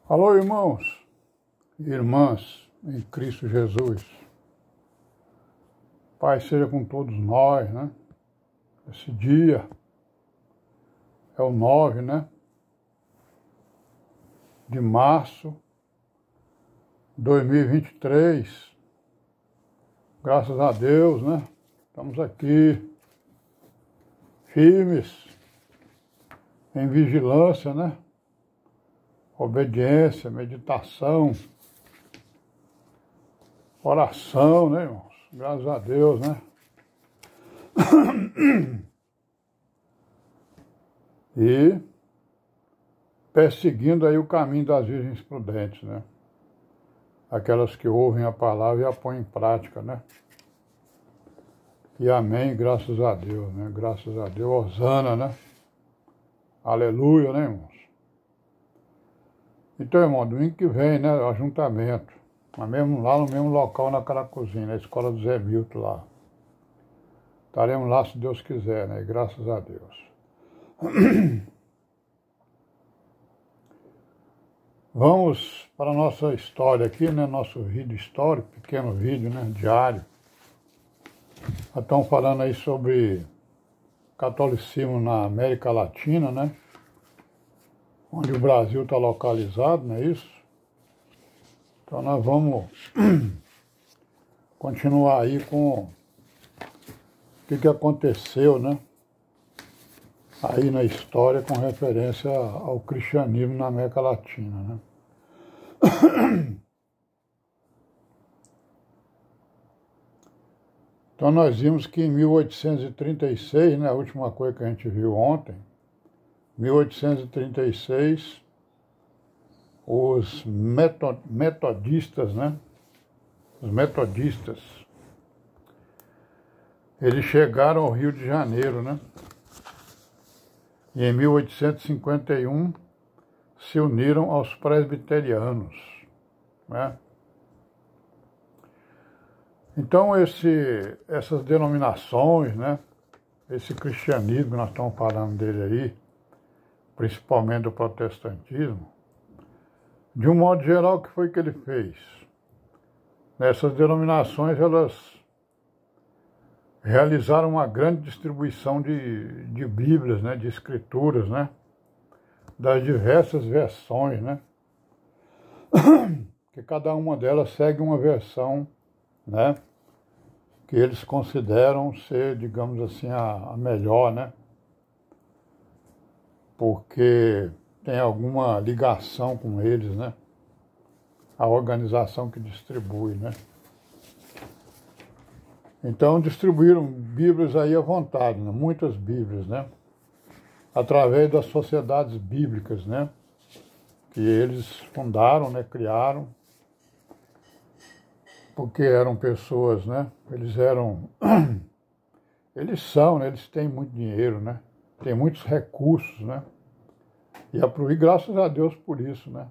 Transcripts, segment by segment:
Alô, irmãos e irmãs em Cristo Jesus. Pai seja com todos nós, né? Esse dia é o 9, né? De março de 2023. Graças a Deus, né? Estamos aqui firmes, em vigilância, né? Obediência, meditação, oração, né, irmãos? Graças a Deus, né? E perseguindo aí o caminho das virgens prudentes, né? Aquelas que ouvem a palavra e a põem em prática, né? E amém, graças a Deus, né? Graças a Deus, hosana, né? Aleluia, né, irmãos? Então, irmão, domingo que vem, né, o ajuntamento, lá no mesmo local, naquela cozinha, na escola do Zé Milton lá. Estaremos lá se Deus quiser, né, graças a Deus. Vamos para a nossa história aqui, né, nosso vídeo histórico, pequeno vídeo, né, diário. Estamos falando aí sobre catolicismo na América Latina, né, onde o Brasil está localizado, não é isso? Então nós vamos continuar aí com o que aconteceu, né? Aí na história com referência ao cristianismo na América Latina, né? Então nós vimos que em 1836, né, a última coisa que a gente viu ontem, 1836, os metodistas, né? Os metodistas, eles chegaram ao Rio de Janeiro, né? E em 1851 se uniram aos presbiterianos, né? Então essas denominações, né? Esse cristianismo que nós estamos falando dele aí, principalmente do protestantismo, de um modo geral, o que foi que ele fez? Nessas denominações, elas realizaram uma grande distribuição de Bíblias, né, de escrituras, né, das diversas versões, né, que cada uma delas segue uma versão, né, que eles consideram ser, digamos assim, a melhor, né, porque tem alguma ligação com eles, né, a organização que distribui, né. Então distribuíram Bíblias aí à vontade, né? Muitas Bíblias, né? Através das sociedades bíblicas, né? Que eles fundaram, né? Criaram, porque eram pessoas, né? Eles são, né? Eles têm muito dinheiro, né? Têm muitos recursos, né? E graças a Deus por isso, né?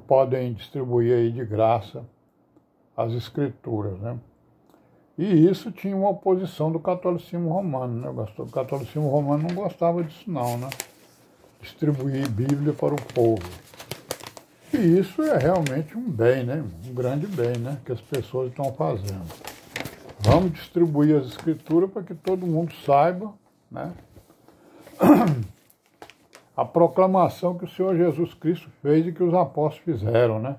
Podem distribuir aí de graça as escrituras, né? E isso tinha uma oposição do catolicismo romano, né? O catolicismo romano não gostava disso não, né? Distribuir Bíblia para o povo. E isso é realmente um bem, né? Um grande bem, né? Que as pessoas estão fazendo. Vamos distribuir as escrituras para que todo mundo saiba, né? A proclamação que o Senhor Jesus Cristo fez e que os apóstolos fizeram, né?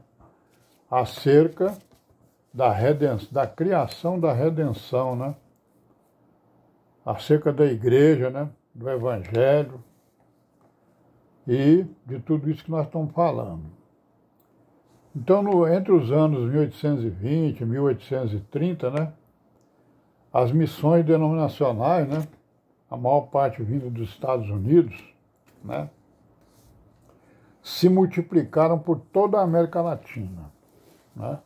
Acerca da criação da redenção, né? Acerca da igreja, né? Do evangelho e de tudo isso que nós estamos falando. Então, entre os anos 1820 e 1830, né? As missões denominacionais, né? A maior parte vindo dos Estados Unidos, né? Se multiplicaram por toda a América Latina, né?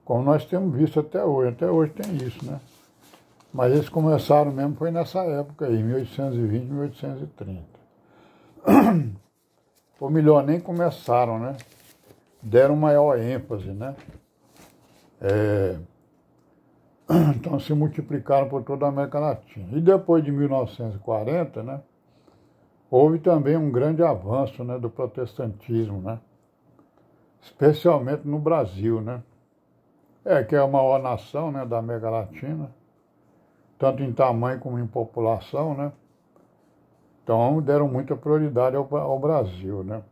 Como nós temos visto até hoje tem isso, né? Mas eles começaram mesmo, foi nessa época aí, 1820, 1830. Ou melhor, nem começaram, né? Deram maior ênfase, né? Então se multiplicaram por toda a América Latina. E depois de 1940, né? houve também um grande avanço, né, do protestantismo, né, especialmente no Brasil, né, que é a maior nação, né, da América Latina, tanto em tamanho como em população, né, então deram muita prioridade ao Brasil, né.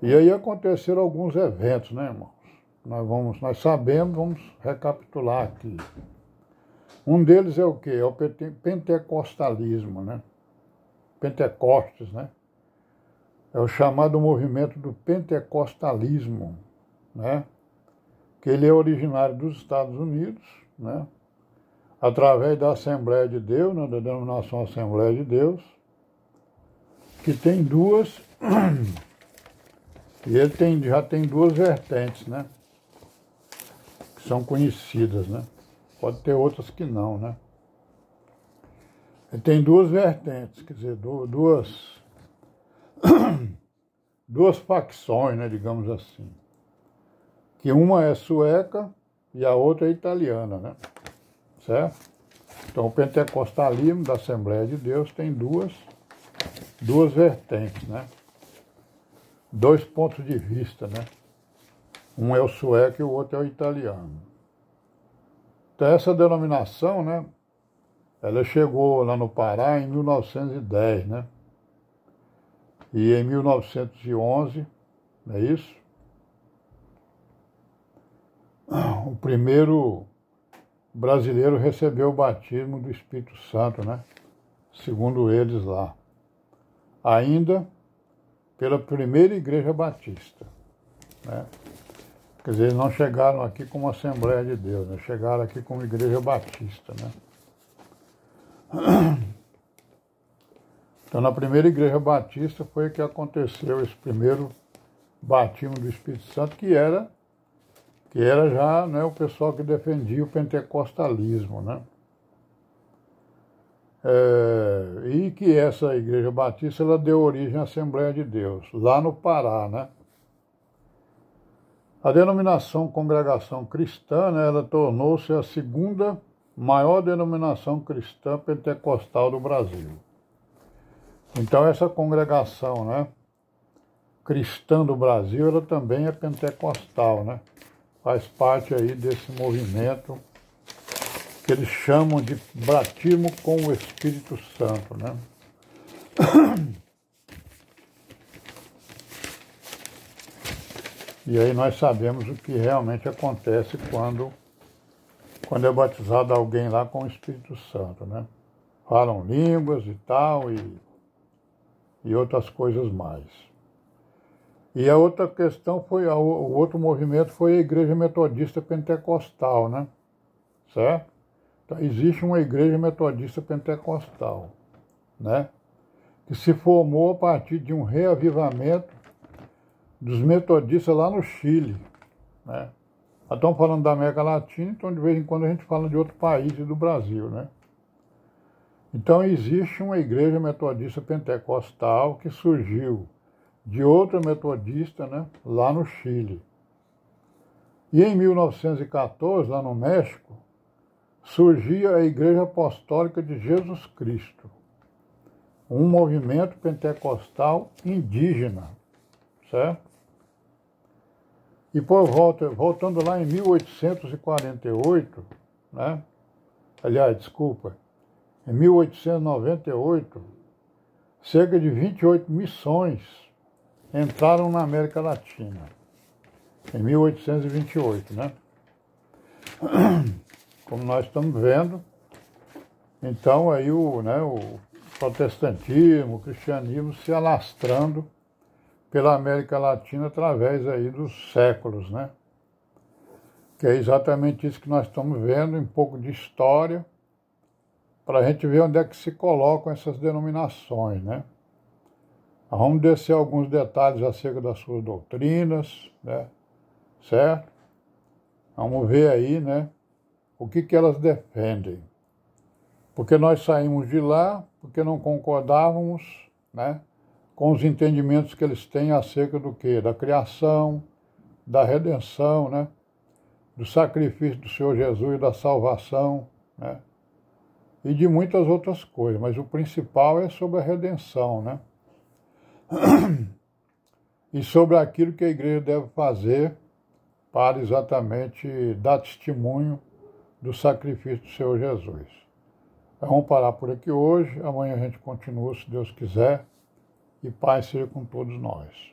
E aí aconteceram alguns eventos, né, irmãos? Nós sabemos, vamos recapitular aqui. Um deles é o quê? É o pentecostalismo, né? Pentecostes, né? É o chamado movimento do pentecostalismo, né? Que ele é originário dos Estados Unidos, né? Através da Assembleia de Deus, né? Da denominação Assembleia de Deus, que tem duas, e ele já tem duas vertentes, né? Que são conhecidas, né? Pode ter outras que não, né? Ele tem duas vertentes, quer dizer, duas facções, né, digamos assim. Que uma é sueca e a outra é italiana, né? Certo? Então o pentecostalismo da Assembleia de Deus tem duas vertentes, né? Dois pontos de vista, né? Um é o sueco e o outro é o italiano. Então essa denominação, né? Ela chegou lá no Pará em 1910, né? E em 1911, não é isso? O primeiro brasileiro recebeu o batismo do Espírito Santo, né? Segundo eles lá. Ainda pela primeira igreja batista, né? Quer dizer, eles não chegaram aqui como Assembleia de Deus, né? Chegaram aqui como igreja batista, né? Então, na primeira igreja batista foi que aconteceu esse primeiro batismo do Espírito Santo, que era já, né, o pessoal que defendia o pentecostalismo, né? E que essa igreja batista, ela deu origem à Assembleia de Deus, lá no Pará, né? A denominação Congregação Cristã, né, ela tornou-se a segunda maior denominação cristã pentecostal do Brasil. Então essa congregação, né, cristã do Brasil, ela também é pentecostal, né? Faz parte aí desse movimento que eles chamam de batismo com o Espírito Santo, né? E aí nós sabemos o que realmente acontece quando é batizado alguém lá com o Espírito Santo, né? Falam línguas e tal, e outras coisas mais. E a outra questão foi, o outro movimento foi a Igreja Metodista Pentecostal, né? Certo? Então, existe uma Igreja Metodista Pentecostal, né? Que se formou a partir de um reavivamento dos metodistas lá no Chile, né? Nós estamos falando da América Latina, então de vez em quando a gente fala de outro país e do Brasil, né? Então existe uma igreja metodista pentecostal que surgiu de outra metodista, né, lá no Chile. E em 1914, lá no México, surgia a Igreja Apostólica de Jesus Cristo, um movimento pentecostal indígena, certo? E voltando lá em 1848, né? Aliás, desculpa, em 1898, cerca de 28 missões entraram na América Latina, em 1828, né? Como nós estamos vendo, então aí o protestantismo, o cristianismo se alastrando pela América Latina através aí dos séculos, né? Que é exatamente isso que nós estamos vendo, um pouco de história, para a gente ver onde é que se colocam essas denominações, né? Vamos descer alguns detalhes acerca das suas doutrinas, né? Certo? Vamos ver aí, né, o que elas defendem. Porque nós saímos de lá, porque não concordávamos, né, com os entendimentos que eles têm acerca do quê? Da criação, da redenção, né? Do sacrifício do Senhor Jesus e da salvação, né? E de muitas outras coisas, mas o principal é sobre a redenção, né? e sobre aquilo que a igreja deve fazer para exatamente dar testemunho do sacrifício do Senhor Jesus. Vamos parar por aqui hoje, amanhã a gente continua, se Deus quiser, e paz seja com todos nós.